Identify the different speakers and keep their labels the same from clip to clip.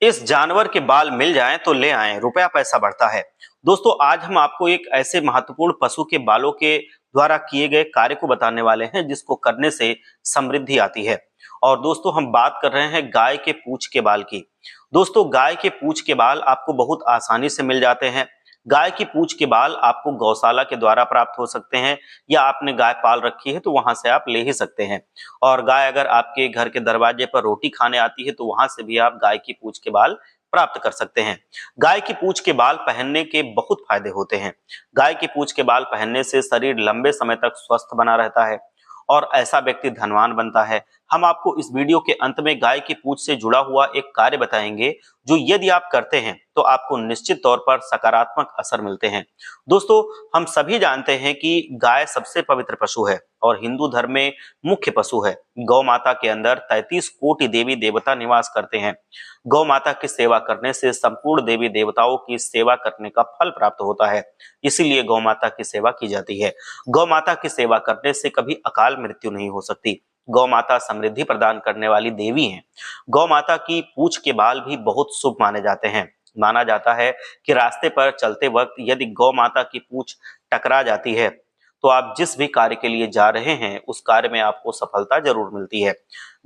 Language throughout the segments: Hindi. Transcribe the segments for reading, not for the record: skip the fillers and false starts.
Speaker 1: इस जानवर के बाल मिल जाएं तो ले आएं, रुपया पैसा बढ़ता है। दोस्तों, आज हम आपको एक ऐसे महत्वपूर्ण पशु के बालों के द्वारा किए गए कार्य को बताने वाले हैं जिसको करने से समृद्धि आती है। और दोस्तों, हम बात कर रहे हैं गाय के पूंछ के बाल की। दोस्तों, गाय के पूंछ के बाल आपको बहुत आसानी से मिल जाते हैं। गाय की पूंछ के बाल आपको गौशाला के द्वारा प्राप्त हो सकते हैं, या आपने गाय पाल रखी है तो वहां से आप ले ही सकते हैं। और गाय अगर आपके घर के दरवाजे पर रोटी खाने आती है तो वहां से भी आप गाय की पूंछ के बाल प्राप्त कर सकते हैं। गाय की पूंछ के बाल पहनने के बहुत फायदे होते हैं। गाय की पूंछ के बाल पहनने से शरीर लंबे समय तक स्वस्थ बना रहता है और ऐसा व्यक्ति धनवान बनता है। हम आपको इस वीडियो के अंत में गाय की पूंछ से जुड़ा हुआ एक कार्य बताएंगे जो यदि आप करते हैं तो आपको निश्चित तौर पर सकारात्मक असर मिलते हैं। दोस्तों, हम सभी जानते हैं कि गाय सबसे पवित्र पशु है और हिंदू धर्म में मुख्य पशु है। गौ माता के अंदर 33 कोटि देवी देवता निवास करते हैं। गौ माता की सेवा करने से संपूर्ण देवी देवताओं की सेवा करने का फल प्राप्त होता है, इसीलिए गौ माता की सेवा की जाती है। गौ माता की सेवा करने से कभी अकाल मृत्यु नहीं हो सकती। गौ माता समृद्धि प्रदान करने वाली देवी हैं। गौ माता की पूंछ के बाल भी बहुत शुभ माने जाते हैं। माना जाता है कि रास्ते पर चलते वक्त यदि गौ माता की पूंछ टकरा जाती है तो आप जिस भी कार्य के लिए जा रहे हैं उस कार्य में आपको सफलता जरूर मिलती है।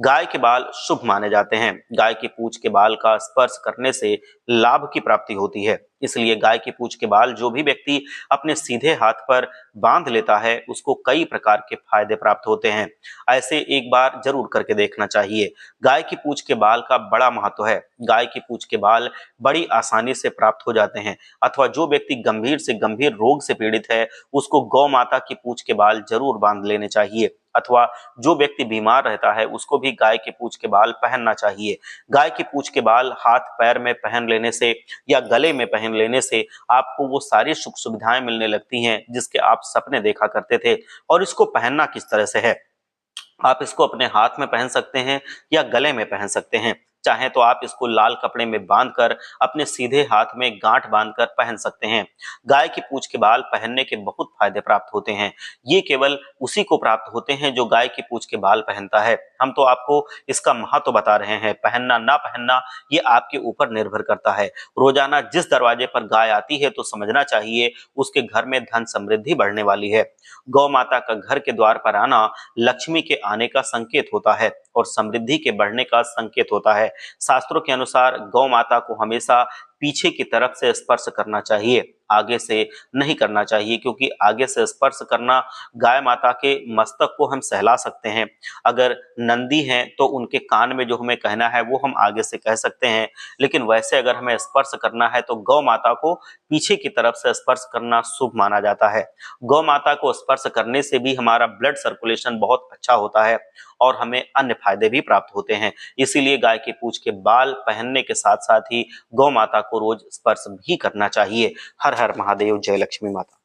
Speaker 1: गाय के बाल शुभ माने जाते हैं। गाय की पूंछ के बाल का स्पर्श करने से लाभ की प्राप्ति होती है, इसलिए गाय की पूंछ के बाल जो भी व्यक्ति अपने सीधे हाथ पर बांध लेता है उसको कई प्रकार के फायदे प्राप्त होते हैं। ऐसे एक बार जरूर करके देखना चाहिए। गाय की पूंछ के बाल का बड़ा महत्व है। गाय की पूंछ के बाल बड़ी आसानी से प्राप्त हो जाते हैं, अथवा जो व्यक्ति गंभीर से गंभीर रोग से पीड़ित है उसको गौ माता की पूंछ के बाल जरूर बांध लेने चाहिए, अथवा जो व्यक्ति बीमार रहता है उसको भी गाय के पूंछ के बाल पहनना चाहिए। गाय की पूंछ के बाल हाथ पैर में पहन लेने से या गले में पहन लेने से आपको वो सारी सुख सुविधाएं मिलने लगती हैं जिसके आप सपने देखा करते थे। और इसको पहनना किस तरह से है, आप इसको अपने हाथ में पहन सकते हैं या गले में पहन सकते हैं। चाहे तो आप इसको लाल कपड़े में बांधकर अपने सीधे हाथ में गांठ बांधकर पहन सकते हैं। गाय की पूंछ के बाल पहनने के बहुत फायदे प्राप्त होते हैं। ये केवल उसी को प्राप्त होते हैं जो गाय की पूंछ के बाल पहनता है। हम तो आपको इसका महत्व बता रहे हैं। पहनना ना पहनना ये आपके ऊपर निर्भर करता है। रोजाना जिस दरवाजे पर गाय आती है तो समझना चाहिए उसके घर में धन समृद्धि बढ़ने वाली है। गौ माता का घर के द्वार पर आना लक्ष्मी के आने का संकेत होता है और समृद्धि के बढ़ने का संकेत होता है। शास्त्रों के अनुसार गौ माता को हमेशा पीछे की तरफ से स्पर्श करना चाहिए, आगे से नहीं करना चाहिए, क्योंकि आगे से स्पर्श करना गाय माता के मस्तक को हम सहला सकते हैं। अगर नंदी हैं तो उनके कान में जो हमें कहना है वो हम आगे से कह सकते हैं, लेकिन वैसे अगर हमें स्पर्श करना है तो गौ माता को पीछे की तरफ से स्पर्श करना शुभ माना जाता है। गौ माता को स्पर्श करने से भी हमारा ब्लड सर्कुलेशन बहुत अच्छा होता है और हमें अन्य फायदे भी प्राप्त होते हैं। इसीलिए गाय की पूंछ के बाल पहनने के साथ साथ ही गौ माता को रोज स्पर्श भी करना चाहिए। हर हर महादेव, जय लक्ष्मी माता।